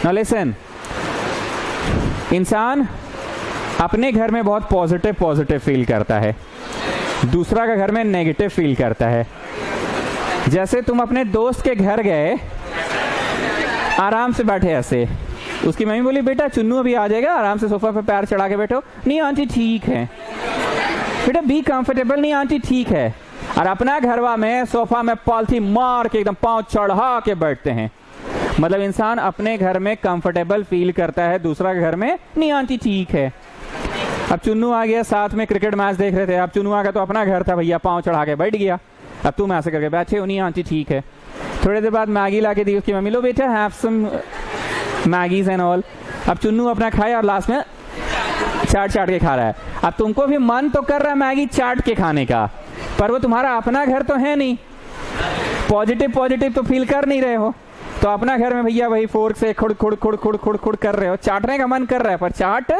Now listen, इंसान अपने घर में बहुत पॉजिटिव फील करता है, दूसरा का घर में नेगेटिव फील करता है। जैसे तुम अपने दोस्त के घर गए, आराम से बैठे ऐसे, उसकी मम्मी बोली बेटा चुन्नू अभी आ जाएगा, आराम से सोफा पे पैर चढ़ा के बैठो। नहीं आंटी ठीक है। बेटा बी कंफर्टेबल। नहीं आंटी ठीक है। और अपना घरवा में सोफा में पॉलिथीन मार के एकदम पांव चढ़ा के बैठते हैं। मतलब इंसान अपने घर में कंफर्टेबल फील करता है, दूसरा के घर में नहीं आंटी ठीक है। अब चुन्नू आ गया, साथ में क्रिकेट मैच देख रहे थे, अब चुन्नू आ गया तो अपना घर था भैया, पांव चढ़ा के बैठ गया। अब तुम ऐसे करके बैठे हो, नहीं आंटी ठीक है। थोड़ी देर बाद मैगी ला के दी उसकी मम्मी, लो बेटा have some Maggis and all. अब चुन्नू अपना खाया और लास्ट में चाट के खा रहा है। अब तुमको भी मन तो कर रहा है मैगी चाट के खाने का, पर वो तुम्हारा अपना घर तो है नहीं, पॉजिटिव तो फील कर नहीं रहे हो। तो अपना घर में भैया वही फोर्क से खुड़ खुड़ कर रहे हो, चाटने का मन कर रहा है पर चाट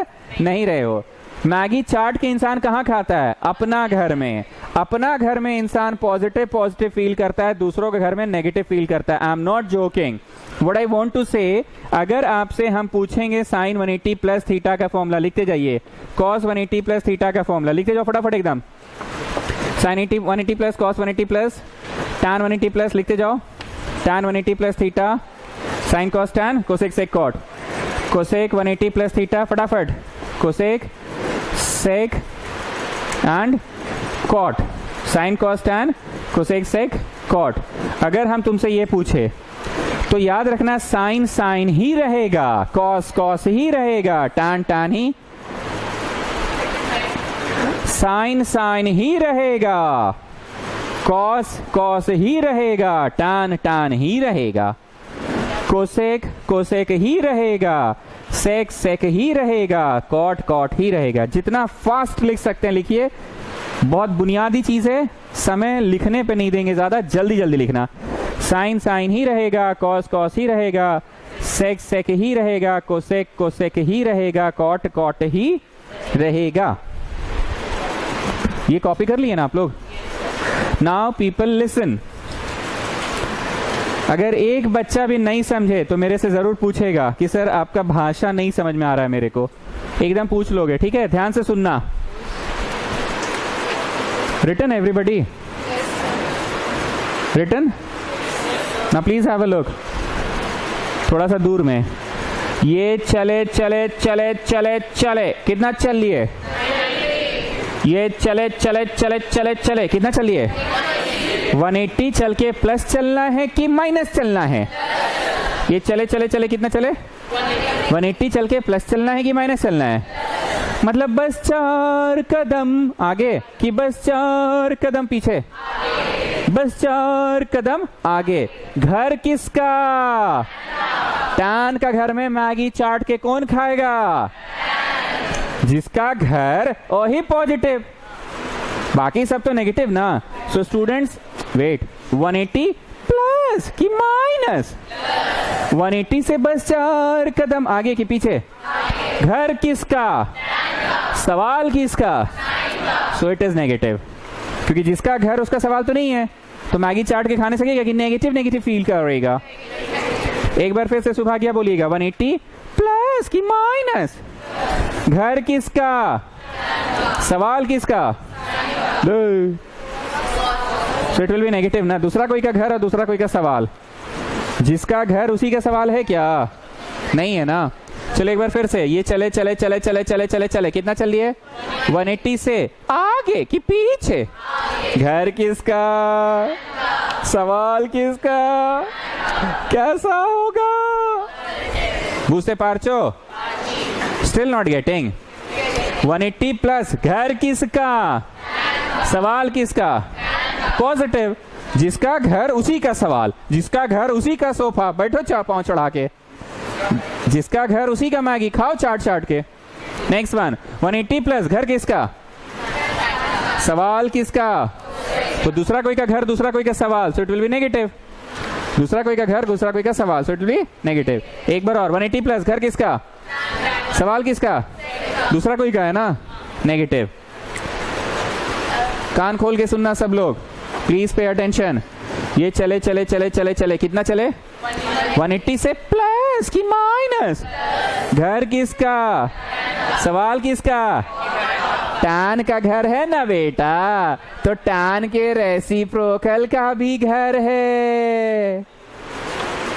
नहीं रहे हो। मैगी चाट के इंसान कहाँ खाता है? अपना घर में। अपना घर में इंसान पॉजिटिव फील करता है, दूसरों के घर में नेगेटिव फील करता है। I am not joking. What I want to say, अगर आपसे हम पूछेंगे साइन 180 प्लस थीटा का फॉर्मूला, लिखते जाइए। कॉस 180 प्लस थीटा का फॉर्मूला लिखते जाओ फटाफट एकदम। Sine 180 plus cos 180 plus tan 180 plus लिखते जाओ। Tan 180 plus theta sine cos tan cosec sec cot. Cosec 180 plus theta फटाफट। Cosec sec and cot. Sine cos tan cosec sec cot. अगर हम तुमसे ये पूछे तो याद रखना साइन ही रहेगा, कॉस ही रहेगा, टैन ही, साइन ही रहेगा, कॉस ही रहेगा, टैन ही रहेगा, कोसेक ही रहेगा, सेक ही रहेगा, कॉट ही रहेगा। जितना फास्ट लिख सकते हैं लिखिए, बहुत बुनियादी चीज है, समय लिखने पे नहीं देंगे ज्यादा, जल्दी लिखना। साइन ही रहेगा, कॉस ही रहेगा, सेक ही रहेगा, कोसेक ही रहेगा, कॉट ही रहेगा। ये कॉपी कर लिए ना आप लोग? Now people listen. अगर एक बच्चा भी नहीं समझे तो मेरे से जरूर पूछेगा कि सर आपका भाषा नहीं समझ में आ रहा है मेरे को, एकदम पूछ लोगे, ठीक है? ध्यान से सुनना। Written everybody? रिटन? ना प्लीज हैव अ लुक। थोड़ा सा दूर में। ये चले, कितना चल लिए? ये चले, कितना चलिए? 180 चल के प्लस चलना है कि माइनस चलना है? ये चले कितना चले? 180 चल के प्लस चलना है कि माइनस चलना है? मतलब बस 4 कदम आगे कि बस 4 कदम पीछे? बस 4 कदम आगे। घर किसका? टैन का घर में मैगी चाट के कौन खाएगा? जिसका घर वही पॉजिटिव, बाकी सब तो नेगेटिव ना। सो स्टूडेंट्स वेट, 180 प्लस कि माइनस? 180 से बस 4 कदम आगे कि पीछे? घर किसका? सवाल किसका? सो इट इज नेगेटिव, क्योंकि जिसका घर उसका सवाल तो नहीं है, तो मैगी चाट के खाने सकेगा कि नेगेटिव फील करेगा? एक बार फिर से सुभाग्या बोलिएगा, 180 प्लस कि माइनस? घर किसका? सवाल किसका? So it will be negative ना। दूसरा कोई का घर और दूसरा कोई का सवाल, जिसका घर उसी का सवाल है क्या? नहीं है ना। चलो एक बार फिर से, ये चले कितना चल लिए? 180 से आगे कि पीछे? घर किसका? सवाल किसका? कैसा होगा? बूझते पार्चो? Still not getting? 180 प्लस घर किसका? सवाल किसका? पॉजिटिव। जिसका घर उसी का सवाल, जिसका घर उसी का सोफा, बैठो पांव चढ़ा के, जिसका घर उसी का मैगी खाओ चाट के। नेक्स्ट वन, 180 प्लस घर किसका? सवाल किसका? तो दूसरा कोई का घर दूसरा कोई का सवाल, so it will be negative. दूसरा कोई का घर दूसरा कोई का सवाल, so it will be negative. एक बार और, 180 प्लस घर किसका? सवाल किसका? दूसरा कोई का है ना, नेगेटिव। कान खोल के सुनना सब लोग, प्लीज पे अटेंशन। ये चले कितना चले? 180 से प्लस प्लस की माइनस? घर किसका? सवाल किसका? tan का घर है ना बेटा, तो tan के रेसिप्रोकल का भी घर है।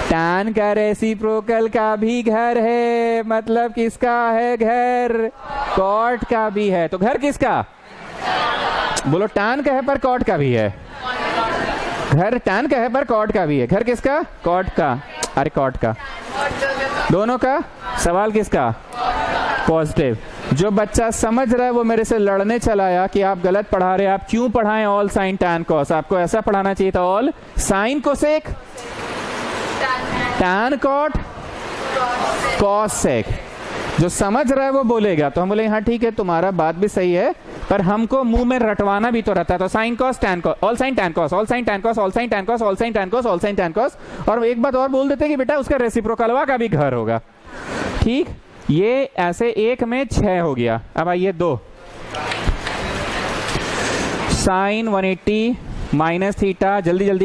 tan का रेसिप्रोकल का भी घर है, मतलब किसका है घर? cot का भी है। तो घर किसका? बोलो tan का है पर cot का भी है। घर tan का है पर cot का भी है। घर किसका? cot का। अरे cot का, दोनों का। सवाल किसका? पॉजिटिव। जो बच्चा समझ रहा है वो मेरे से लड़ने चला आया कि आप गलत पढ़ा रहे, आप क्यों पढ़ाएं ऑल साइन टैन कॉस? आपको ऐसा पढ़ाना चाहिए था, all sine cosec tan cot cos sec. जो समझ रहा है वो बोलेगा, तो हम बोले हाँ ठीक है, तुम्हारा बात भी सही है, पर हमको मुंह में रटवाना भी तो रहता है। तो sign cos tan cos, all sine tan cos, all sine tan cos, all sine tan cos, all sine tan cos, all sine tan cos. और एक बात और बोल देते कि बेटा उसका रेसिप्रोकलवा का भी घर होगा। ठीक, ये ऐसे एक में 6 हो गया। अब आइए 2, साइन 180 माइनस थीटा, जल्दी जल्दी